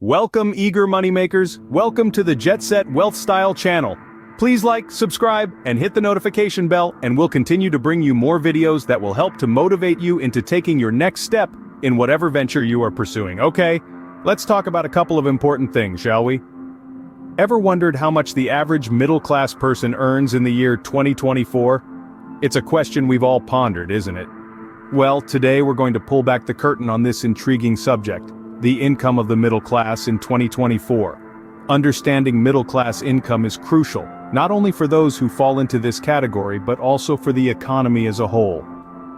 Welcome, eager moneymakers. Welcome to the Jetset Wealthstyle channel. Please like, subscribe, and hit the notification bell, and we'll continue to bring you more videos that will help to motivate you into taking your next step in whatever venture you are pursuing. Okay, let's talk about a couple of important things, shall we? Ever wondered how much the average middle-class person earns in the year 2024? It's a question we've all pondered, isn't it? Well, today we're going to pull back the curtain on this intriguing subject, the income of the middle class in 2024. Understanding middle-class income is crucial, not only for those who fall into this category but also for the economy as a whole.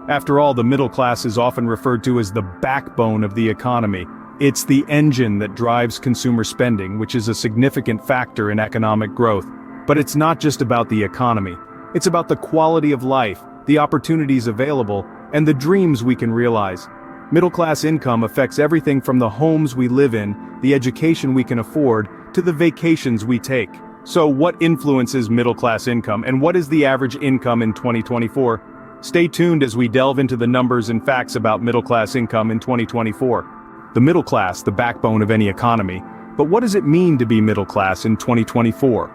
After all, the middle class is often referred to as the backbone of the economy. It's the engine that drives consumer spending, which is a significant factor in economic growth. But it's not just about the economy. It's about the quality of life, the opportunities available, and the dreams we can realize. Middle-class income affects everything from the homes we live in, the education we can afford, to the vacations we take. So what influences middle-class income, and what is the average income in 2024? Stay tuned as we delve into the numbers and facts about middle-class income in 2024. The middle class, the backbone of any economy. But what does it mean to be middle class in 2024?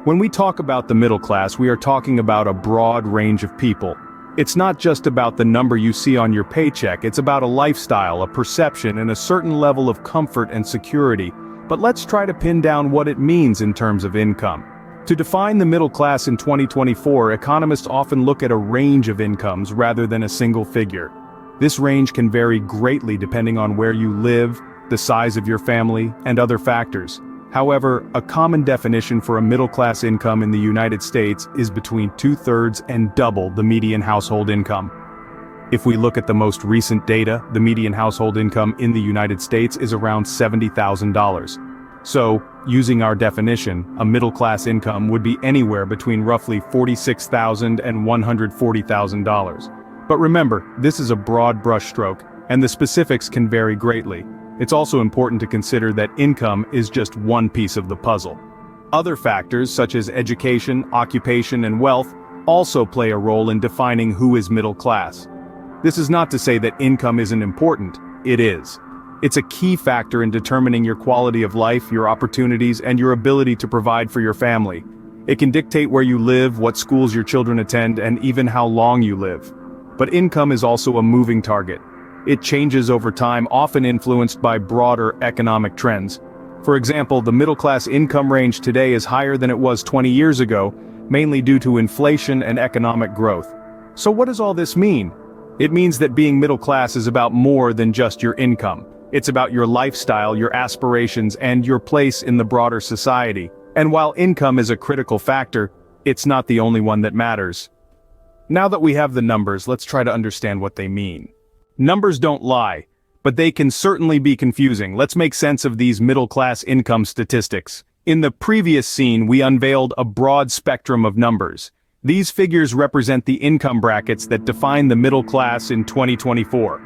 When we talk about the middle class, we are talking about a broad range of people. It's not just about the number you see on your paycheck, it's about a lifestyle, a perception, and a certain level of comfort and security. But let's try to pin down what it means in terms of income. To define the middle class in 2024, economists often look at a range of incomes rather than a single figure. This range can vary greatly depending on where you live, the size of your family, and other factors. However, a common definition for a middle-class income in the United States is between 2/3 and double the median household income. If we look at the most recent data, the median household income in the United States is around $70,000. So, using our definition, a middle-class income would be anywhere between roughly $46,000 and $140,000. But remember, this is a broad brushstroke, and the specifics can vary greatly. It's also important to consider that income is just one piece of the puzzle. Other factors such as education, occupation, and wealth also play a role in defining who is middle class. This is not to say that income isn't important, it is. It's a key factor in determining your quality of life, your opportunities, and your ability to provide for your family. It can dictate where you live, what schools your children attend, and even how long you live. But income is also a moving target. It changes over time, often influenced by broader economic trends. For example, the middle-class income range today is higher than it was 20 years ago, mainly due to inflation and economic growth. So what does all this mean? It means that being middle class is about more than just your income. It's about your lifestyle, your aspirations, and your place in the broader society. And while income is a critical factor, it's not the only one that matters. Now that we have the numbers, let's try to understand what they mean. Numbers don't lie, but they can certainly be confusing. Let's make sense of these middle-class income statistics. In the previous scene, we unveiled a broad spectrum of numbers. These figures represent the income brackets that define the middle class in 2024.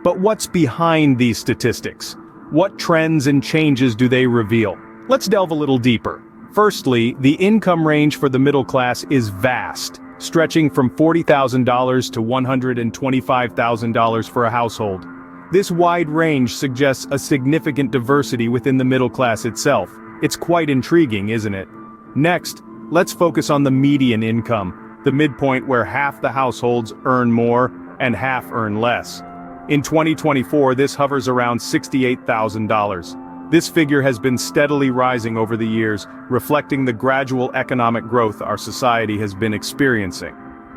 But what's behind these statistics? What trends and changes do they reveal? Let's delve a little deeper. Firstly, the income range for the middle class is vast, stretching from $40,000 to $125,000 for a household. This wide range suggests a significant diversity within the middle class itself. It's quite intriguing, isn't it? Next, let's focus on the median income, the midpoint where half the households earn more and half earn less. In 2024, this hovers around $68,000. This figure has been steadily rising over the years, reflecting the gradual economic growth our society has been experiencing.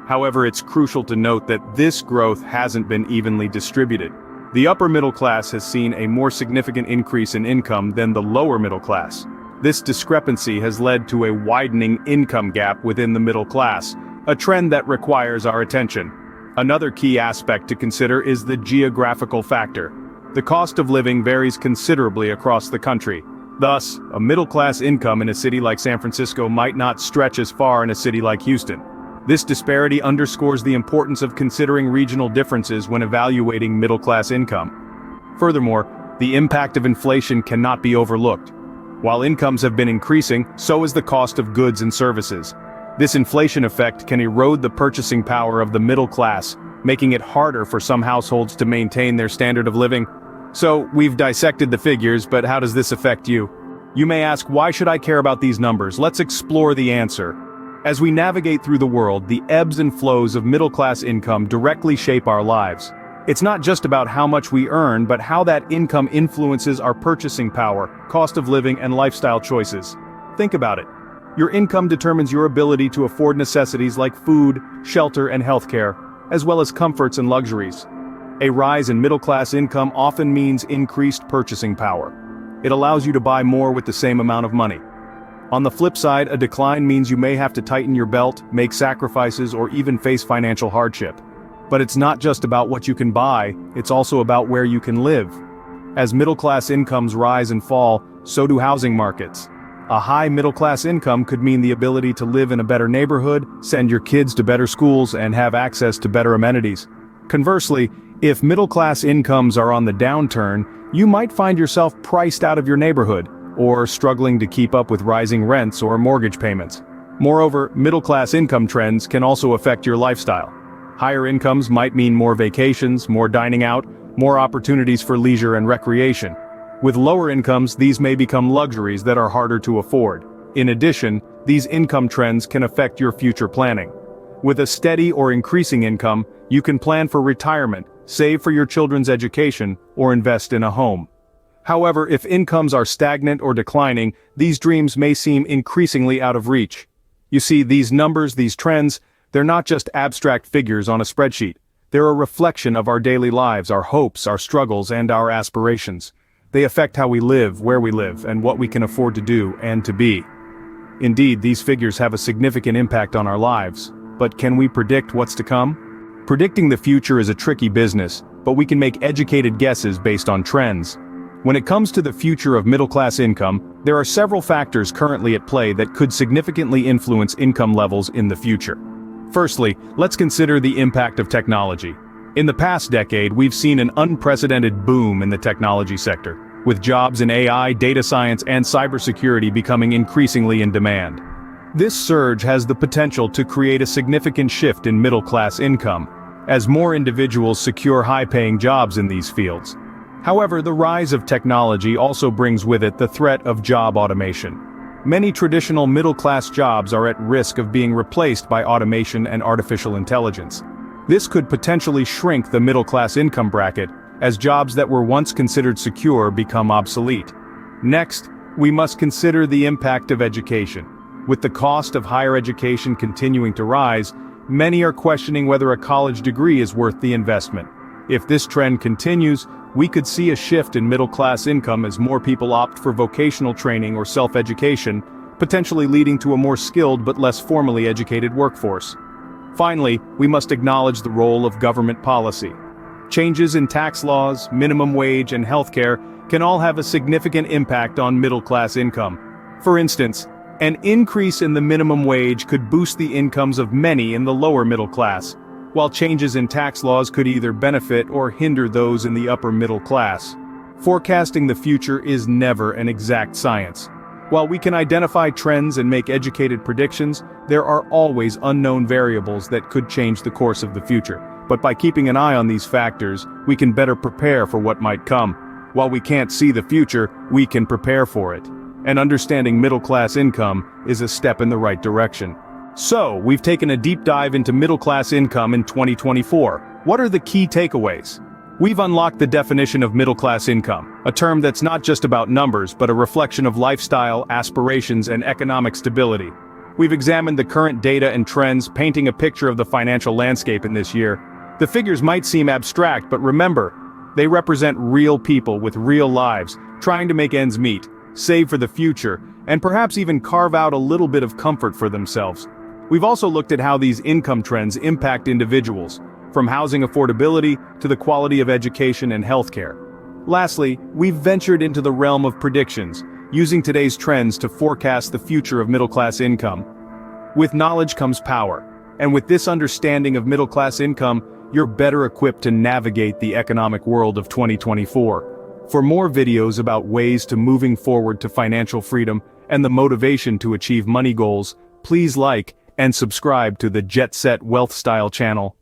However, it's crucial to note that this growth hasn't been evenly distributed. The upper middle class has seen a more significant increase in income than the lower middle class. This discrepancy has led to a widening income gap within the middle class, a trend that requires our attention. Another key aspect to consider is the geographical factor. The cost of living varies considerably across the country. Thus, a middle-class income in a city like San Francisco might not stretch as far in a city like Houston. This disparity underscores the importance of considering regional differences when evaluating middle-class income. Furthermore, the impact of inflation cannot be overlooked. While incomes have been increasing, so has the cost of goods and services. This inflation effect can erode the purchasing power of the middle class, making it harder for some households to maintain their standard of living. So, we've dissected the figures, but how does this affect you? You may ask, why should I care about these numbers? Let's explore the answer. As we navigate through the world, the ebbs and flows of middle-class income directly shape our lives. It's not just about how much we earn, but how that income influences our purchasing power, cost of living, and lifestyle choices. Think about it. Your income determines your ability to afford necessities like food, shelter, and healthcare, as well as comforts and luxuries. A rise in middle-class income often means increased purchasing power. It allows you to buy more with the same amount of money. On the flip side, a decline means you may have to tighten your belt, make sacrifices, or even face financial hardship. But it's not just about what you can buy, it's also about where you can live. As middle-class incomes rise and fall, so do housing markets. A high middle-class income could mean the ability to live in a better neighborhood, send your kids to better schools, and have access to better amenities. Conversely, if middle-class incomes are on the downturn, you might find yourself priced out of your neighborhood, or struggling to keep up with rising rents or mortgage payments. Moreover, middle-class income trends can also affect your lifestyle. Higher incomes might mean more vacations, more dining out, more opportunities for leisure and recreation. With lower incomes, these may become luxuries that are harder to afford. In addition, these income trends can affect your future planning. With a steady or increasing income, you can plan for retirement, save for your children's education, or invest in a home. However, if incomes are stagnant or declining, these dreams may seem increasingly out of reach. You see, these numbers, these trends, they're not just abstract figures on a spreadsheet. They're a reflection of our daily lives, our hopes, our struggles, and our aspirations. They affect how we live, where we live, and what we can afford to do and to be. Indeed, these figures have a significant impact on our lives. But can we predict what's to come? Predicting the future is a tricky business, but we can make educated guesses based on trends. When it comes to the future of middle-class income, there are several factors currently at play that could significantly influence income levels in the future. Firstly, let's consider the impact of technology. In the past decade, we've seen an unprecedented boom in the technology sector, with jobs in AI, data science, and cybersecurity becoming increasingly in demand. This surge has the potential to create a significant shift in middle-class income, as more individuals secure high-paying jobs in these fields. However, the rise of technology also brings with it the threat of job automation. Many traditional middle-class jobs are at risk of being replaced by automation and artificial intelligence. This could potentially shrink the middle-class income bracket, as jobs that were once considered secure become obsolete. Next, we must consider the impact of education. With the cost of higher education continuing to rise, many are questioning whether a college degree is worth the investment. If this trend continues, we could see a shift in middle-class income as more people opt for vocational training or self-education, potentially leading to a more skilled but less formally educated workforce. Finally, we must acknowledge the role of government policy. Changes in tax laws, minimum wage, and healthcare can all have a significant impact on middle-class income. For instance, an increase in the minimum wage could boost the incomes of many in the lower middle class, while changes in tax laws could either benefit or hinder those in the upper middle class. Forecasting the future is never an exact science. While we can identify trends and make educated predictions, there are always unknown variables that could change the course of the future. But by keeping an eye on these factors, we can better prepare for what might come. While we can't see the future, we can prepare for it. And understanding middle-class income is a step in the right direction. So, we've taken a deep dive into middle-class income in 2024. What are the key takeaways? We've unlocked the definition of middle-class income, a term that's not just about numbers but a reflection of lifestyle, aspirations, and economic stability. We've examined the current data and trends, painting a picture of the financial landscape in this year. The figures might seem abstract, but remember, they represent real people with real lives, trying to make ends meet, save for the future, and perhaps even carve out a little bit of comfort for themselves. We've also looked at how these income trends impact individuals, from housing affordability to the quality of education and healthcare. Lastly, we've ventured into the realm of predictions, using today's trends to forecast the future of middle-class income. With knowledge comes power, and with this understanding of middle-class income, you're better equipped to navigate the economic world of 2024. For more videos about ways to moving forward to financial freedom and the motivation to achieve money goals, please like and subscribe to the Jetset Wealthstyle channel.